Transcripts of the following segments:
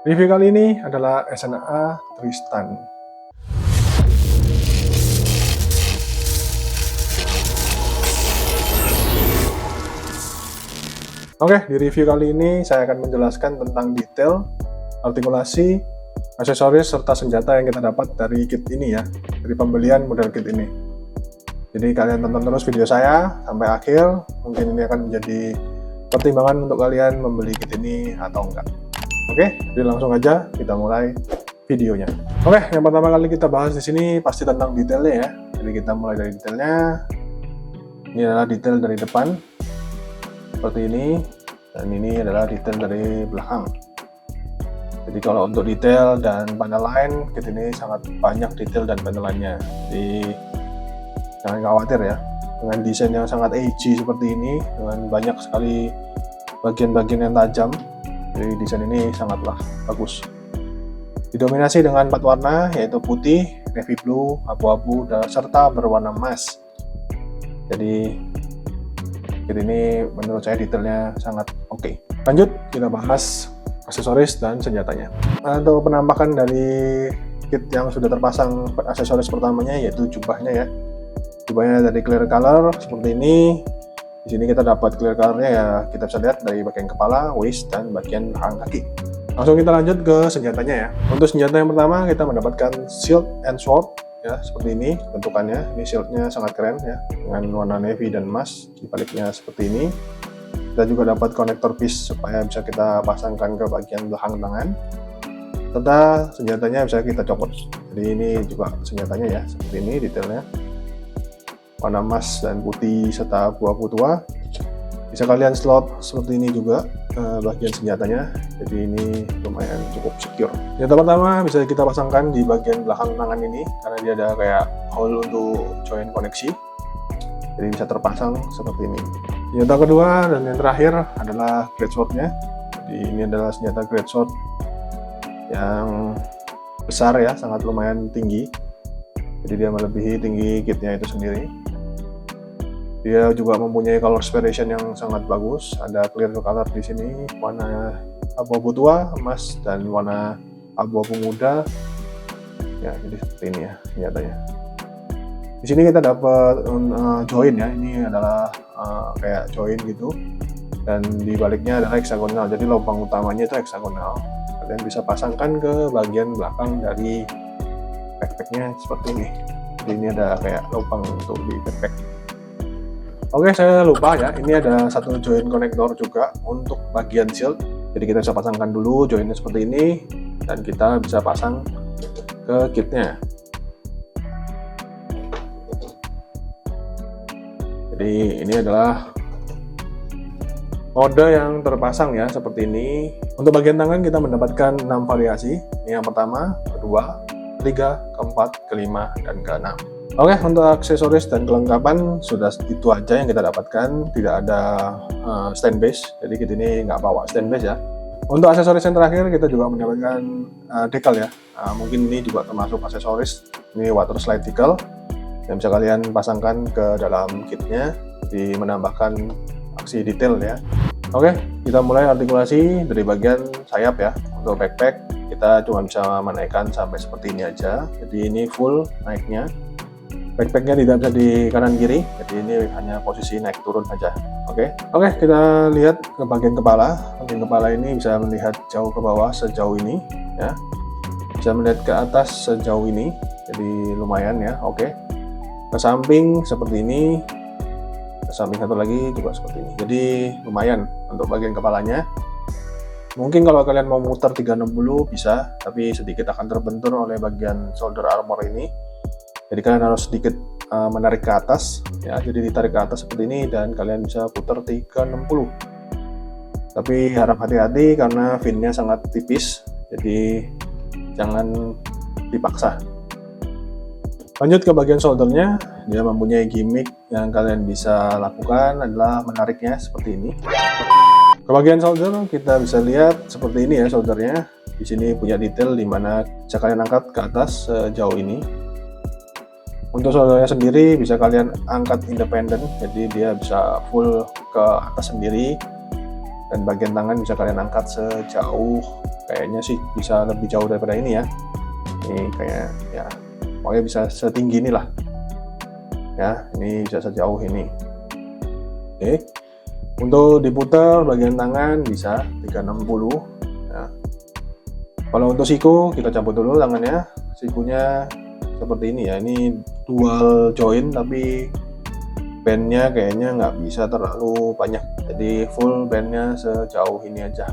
Review kali ini adalah SNA Tristan. Oke, di review kali ini saya akan menjelaskan tentang detail, artikulasi, aksesoris, serta senjata yang kita dapat dari kit ini ya, dari pembelian model kit ini. Jadi kalian tonton terus video saya sampai akhir, mungkin ini akan menjadi pertimbangan untuk kalian membeli kit ini atau enggak. Oke, jadi langsung aja kita mulai videonya. Oke, yang pertama kali kita bahas di sini pasti tentang detailnya ya. Jadi kita mulai dari detailnya. Ini adalah detail dari depan seperti ini, dan ini adalah detail dari belakang. Jadi kalau untuk detail dan panel lain, kit ini sangat banyak detail dan panelannya. Jadi jangan khawatir ya, dengan desain yang sangat edgy seperti ini, dengan banyak sekali bagian-bagian yang tajam. Jadi desain ini sangatlah bagus. Didominasi dengan 4 warna, yaitu putih, navy blue, abu-abu, serta berwarna emas. Jadi kit ini menurut saya detailnya sangat oke. Lanjut kita bahas aksesoris dan senjatanya. Untuk penampakan dari kit yang sudah terpasang aksesoris pertamanya, yaitu jubahnya ya. Jubahnya dari clear color seperti ini. Di sini kita dapat clear colornya ya, kita bisa lihat dari bagian kepala, waist, dan bagian belakang kaki. Langsung kita lanjut ke senjatanya ya. Untuk senjata yang pertama kita mendapatkan shield and sword ya, seperti ini bentukannya. Ini shieldnya sangat keren ya, dengan warna navy dan emas. Di baliknya seperti ini. Kita juga dapat konektor piece supaya bisa kita pasangkan ke bagian belakang tangan. Serta senjatanya bisa kita copot. Jadi ini juga senjatanya ya, seperti ini detailnya. Warna emas dan putih serta abu-abu tua. Bisa kalian slot seperti ini juga bagian senjatanya. Jadi ini lumayan cukup secure. Senjata pertama bisa kita pasangkan di bagian belakang tangan ini karena dia ada kayak hole untuk join koneksi. Jadi bisa terpasang seperti ini. Senjata kedua dan yang terakhir adalah great sword-nya. Jadi ini adalah senjata great sword yang besar ya, sangat lumayan tinggi. Jadi dia melebihi tinggi kitnya itu sendiri. Dia juga mempunyai color separation yang sangat bagus. Ada clear color di sini, warna abu-abu tua, emas, dan warna abu-abu muda. Ya, jadi seperti ini ya senjatanya. Di sini kita dapat join ya. Ini adalah kayak join gitu. Dan di baliknya adalah heksagonal. Jadi lubang utamanya itu heksagonal. Kalian bisa pasangkan ke bagian belakang dari backpacknya seperti ini. Jadi ini ada kayak lubang untuk di backpack. Oke, saya lupa ya, ini ada satu join konektor juga untuk bagian shield. Jadi kita bisa pasangkan dulu joinnya seperti ini, dan kita bisa pasang ke kitnya. Jadi ini adalah mode yang terpasang ya, seperti ini. Untuk bagian tangan kita mendapatkan 6 variasi. Ini yang pertama, kedua, ketiga, keempat, kelima, dan keenam. Oke, untuk aksesoris dan kelengkapan sudah itu aja yang kita dapatkan. Tidak ada stand base, jadi kit ini nggak bawa stand base ya. Untuk aksesoris yang terakhir kita juga mendapatkan decal ya. Mungkin ini juga termasuk aksesoris. Ini water slide decal yang bisa kalian pasangkan ke dalam kitnya, jadi menambahkan aksi detail ya. Oke, kita mulai artikulasi dari bagian sayap ya. Untuk backpack kita cuma bisa menaikkan sampai seperti ini aja. Jadi ini full naiknya. Backpacknya tidak bisa di kanan kiri, jadi ini hanya posisi naik turun saja. Oke, kita lihat ke bagian kepala. Bagian kepala ini bisa melihat jauh ke bawah sejauh ini, ya. Bisa melihat ke atas sejauh ini, jadi lumayan ya. Oke, ke samping seperti ini, ke samping satu lagi juga seperti ini. Jadi lumayan untuk bagian kepalanya. Mungkin kalau kalian mau muter 360 bisa, tapi sedikit akan terbentur oleh bagian shoulder armor ini. Jadi kalian harus sedikit menarik ke atas ya, jadi ditarik ke atas seperti ini dan kalian bisa putar 360. Tapi harap hati-hati karena finnya sangat tipis, jadi jangan dipaksa. Lanjut ke bagian shouldernya, dia mempunyai gimmick yang kalian bisa lakukan adalah menariknya seperti ini. Ke bagian shoulder kita bisa lihat seperti ini ya shouldernya. Di sini punya detail di mana bisa kalian angkat ke atas sejauh ini. Untuk shouldernya sendiri bisa kalian angkat independen, jadi dia bisa full ke atas sendiri. Dan bagian tangan bisa kalian angkat sejauh, kayaknya sih bisa lebih jauh daripada ini ya. Ini kayak ya pokoknya bisa setinggi inilah ya, ini bisa sejauh ini. Oke, untuk diputar bagian tangan bisa 360 ya. Kalau untuk siku kita cabut dulu tangannya. Sikunya seperti ini ya, ini dual joint tapi bandnya kayaknya nggak bisa terlalu banyak, jadi full bandnya sejauh ini aja.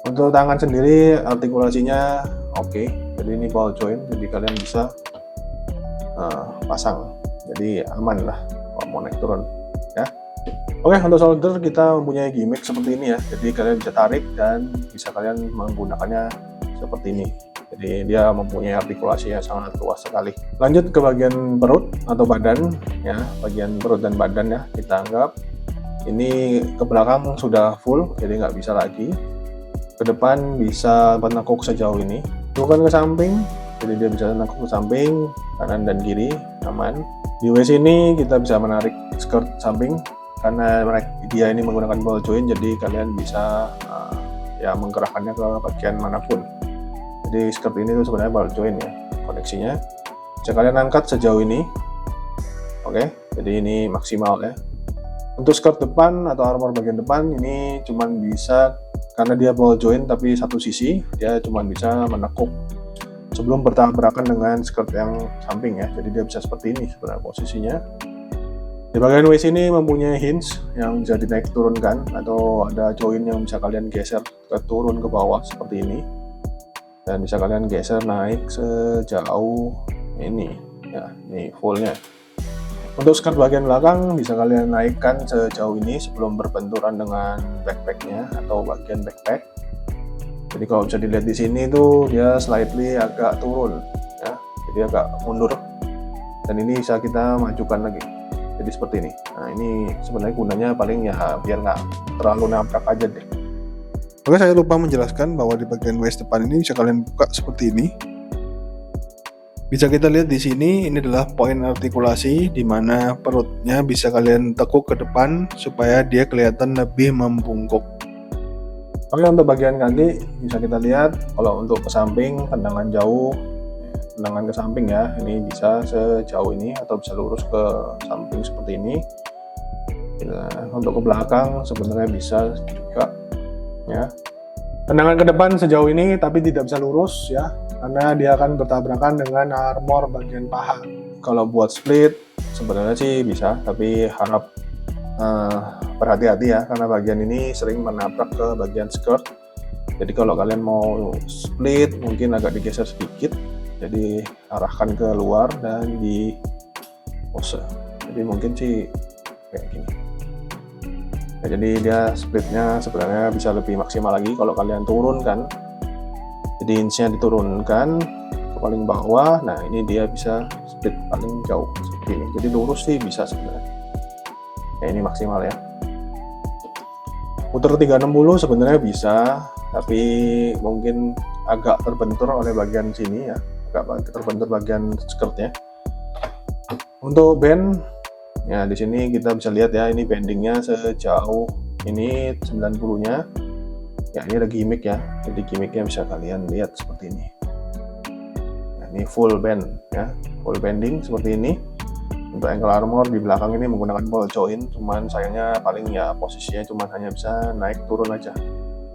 Untuk tangan sendiri artikulasinya oke, jadi ini ball joint, jadi kalian bisa pasang, jadi aman lah kalau mau naik turun ya. Oke, untuk shoulder kita mempunyai gimmick seperti ini ya, jadi kalian bisa tarik dan bisa kalian menggunakannya seperti ini. Jadi dia mempunyai artikulasi yang sangat luas sekali. Lanjut ke bagian perut atau badan ya, bagian perut dan badan ya, kita anggap ini ke belakang sudah full, jadi nggak bisa lagi. Ke depan bisa menekuk sejauh ini, bukan ke samping, jadi dia bisa menekuk ke samping, kanan dan kiri, aman. Di waist ini kita bisa menarik skirt samping, karena dia ini menggunakan ball joint, jadi kalian bisa ya menggerakkannya ke bagian manapun. Jadi skirt ini tuh sebenarnya ball joint ya, koneksinya bisa kalian angkat sejauh ini. Oke, jadi ini maksimal ya. Untuk skirt depan atau armor bagian depan ini cuman bisa, karena dia ball joint tapi satu sisi, dia cuman bisa menekuk sebelum bertabrakan dengan skirt yang samping ya. Jadi dia bisa seperti ini sebenarnya posisinya. Di bagian waist ini mempunyai hinge yang bisa dinaik turunkan, atau ada joint yang bisa kalian geser ke turun ke bawah seperti ini, dan bisa kalian geser naik sejauh ini ya, ini fullnya. Untuk skirt bagian belakang bisa kalian naikkan sejauh ini sebelum berbenturan dengan backpacknya atau bagian backpack. Jadi kalau bisa dilihat di sini tuh dia slightly agak turun ya, jadi agak mundur, dan ini bisa kita majukan lagi jadi seperti ini. Nah, ini sebenarnya gunanya paling ya biar nggak terlalu nabrak aja deh. Oke, saya lupa menjelaskan bahwa di bagian waist depan ini bisa kalian buka seperti ini. Bisa kita lihat di sini, ini adalah poin artikulasi di mana perutnya bisa kalian tekuk ke depan supaya dia kelihatan lebih membungkuk. Oke, untuk bagian kaki bisa kita lihat, kalau untuk ke samping tendangan jauh, tendangan ke samping ya, ini bisa sejauh ini atau bisa lurus ke samping seperti ini. Nah, untuk ke belakang sebenarnya bisa juga ya. Tendangan ke depan sejauh ini tapi tidak bisa lurus ya, karena dia akan bertabrakan dengan armor bagian paha. Kalau buat split sebenarnya sih bisa, tapi harap berhati-hati ya, karena bagian ini sering menabrak ke bagian skirt. Jadi kalau kalian mau split mungkin agak digeser sedikit, jadi arahkan ke luar dan di pose. Jadi mungkin sih kayak gini. Ya, jadi dia splitnya sebenarnya bisa lebih maksimal lagi kalau kalian turunkan. Jadi inch-nya diturunkan ke paling bawah. Nah, ini dia bisa split paling jauh seperti ini. Jadi lurus sih bisa sebenarnya. Ya, ini maksimal ya. Putar 360 sebenarnya bisa, tapi mungkin agak terbentur oleh bagian sini ya, agak terbentur bagian skirtnya. Untuk band ya, di sini kita bisa lihat ya, ini bendingnya sejauh ini 90-nya. Ya, ini ada gimmick ya, jadi gimmicknya bisa kalian lihat seperti ini. Nah, ini full band ya, full bending seperti ini. Untuk ankle armor di belakang ini menggunakan ball joint, cuman sayangnya paling ya posisinya cuman hanya bisa naik turun aja.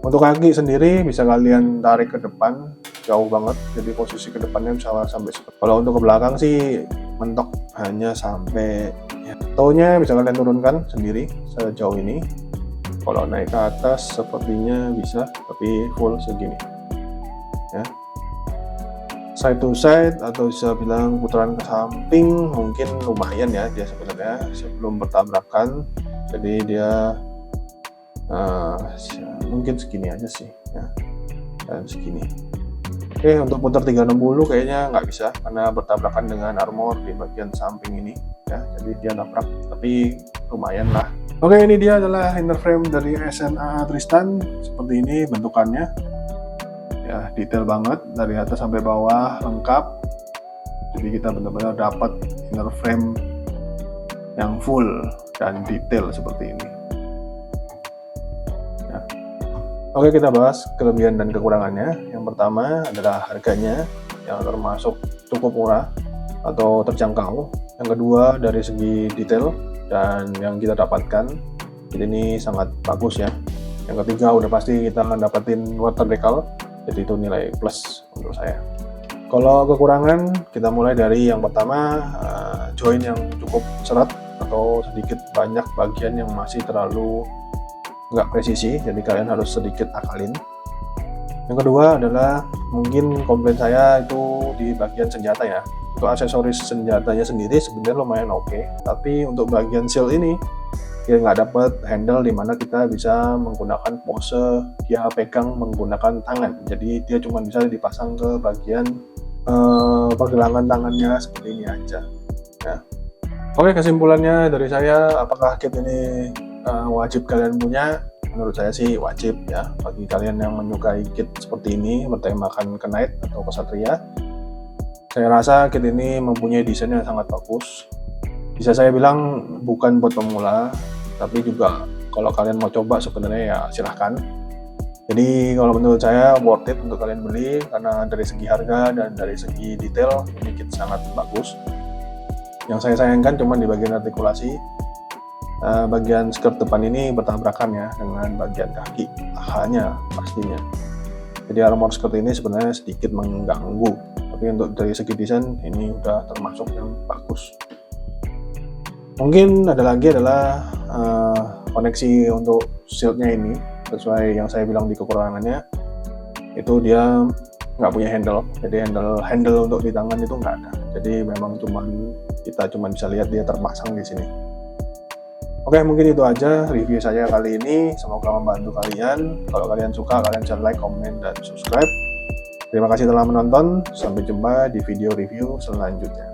Untuk kaki sendiri bisa kalian tarik ke depan jauh banget, jadi posisi ke depannya bisa sampai seperti. Kalau untuk ke belakang sih mentok hanya sampai ya, toe-nya bisa kalian turunkan sendiri sejauh ini. Kalau naik ke atas sepertinya bisa, tapi full segini ya. Side to side atau bisa bilang putaran ke samping mungkin lumayan ya dia sebenarnya sebelum bertabrakan. Jadi dia mungkin segini aja sih ya, dan segini. Oke, untuk putar 360 kayaknya nggak bisa karena bertabrakan dengan armor di bagian samping ini ya, jadi dia nabrak, tapi lumayan lah. Oke, ini dia adalah inner frame dari SNA Tristan, seperti ini bentukannya ya, detail banget dari atas sampai bawah lengkap. Jadi kita benar-benar dapat inner frame yang full dan detail seperti ini. Oke, kita bahas kelebihan dan kekurangannya. Yang pertama adalah harganya yang termasuk cukup murah atau terjangkau. Yang kedua dari segi detail dan yang kita dapatkan, ini sangat bagus ya. Yang ketiga udah pasti kita dapatin water decal, jadi itu nilai plus untuk saya. Kalau kekurangan, kita mulai dari yang pertama, join yang cukup seret atau sedikit banyak bagian yang masih terlalu nggak presisi, jadi kalian harus sedikit akalin. Yang kedua adalah mungkin komplain saya itu di bagian senjata ya. Untuk aksesoris senjatanya sendiri sebenarnya lumayan oke, tapi untuk bagian shield ini dia nggak dapat handle dimana kita bisa menggunakan pose dia pegang menggunakan tangan, jadi dia cuma bisa dipasang ke bagian pergelangan tangannya seperti ini aja ya. Oke, kesimpulannya dari saya, apakah kit ini wajib kalian punya? Menurut saya sih wajib ya, bagi kalian yang menyukai kit seperti ini bertemakan ke knight atau kesatria. Saya rasa kit ini mempunyai desain yang sangat bagus, bisa saya bilang bukan buat pemula, tapi juga kalau kalian mau coba sebenarnya ya silahkan. Jadi kalau menurut saya worth it untuk kalian beli, karena dari segi harga dan dari segi detail ini kit sangat bagus. Yang saya sayangkan cuma di bagian artikulasi, bagian skirt depan ini bertabrakan ya dengan bagian kaki pahanya pastinya. Jadi armor skirt ini sebenarnya sedikit mengganggu, tapi untuk dari segi desain ini udah termasuk yang bagus. Mungkin ada lagi adalah koneksi untuk shieldnya ini, sesuai yang saya bilang di kekurangannya, itu dia nggak punya handle, jadi handle untuk di tangan itu nggak ada, jadi memang kita cuma bisa lihat dia terpasang di sini. Oke, mungkin itu aja review saya kali ini, semoga membantu kalian. Kalau kalian suka, kalian bisa like, komen, dan subscribe. Terima kasih telah menonton, sampai jumpa di video review selanjutnya.